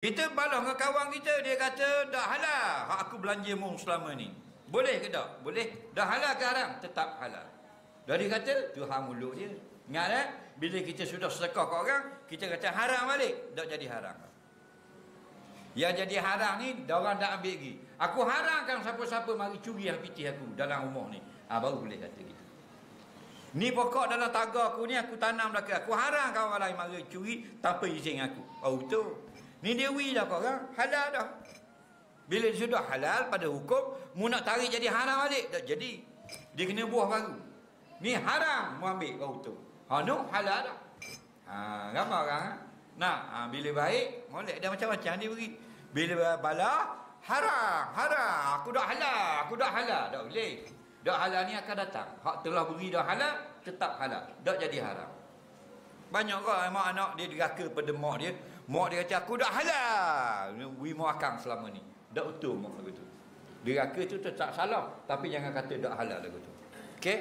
Kita balas dengan kawan kita, dia kata dah halal hak aku belanja mung selama ni. Boleh ke tak? Boleh. Dah halal ke haram? Tetap halal. Dah dia kata tu hang mulut dia. Ingat bila kita sudah sedekah ke orang, kita kata haram balik, tak jadi haram. Yang jadi haram ni dah orang dah ambil lagi. Aku haramkan siapa-siapa mari curi yang pitih aku dalam rumah ni. Baru boleh kata gitu. Ni pokok dalam tagar aku ni aku tanam belakang. Aku haramkan orang lain mari curi tanpa izin aku. Betul. Ni dewi dah kau orang, halal dah. Bila dia sudah halal pada hukum, mu nak tarik jadi haram balik, tak jadi. Dia kena buah baru. Ni haram mu ambil kau tu. Nu halal dah. Ramai orang bila baik, molek dia macam-macam dia beri. Bila bala, haram, aku dah halal, tak boleh. Dak halal ni akan datang. Hak telah beri dah halal, tetap halal. Tak jadi haram. Banyak orang mak anak dia deraka pada mak dia. Mak dia kata aku dah halal. Wi makan selama ni. Tak betul mak begitu. Deraka tu tetap salah, tapi jangan kata dak halal lagu tu. Okey?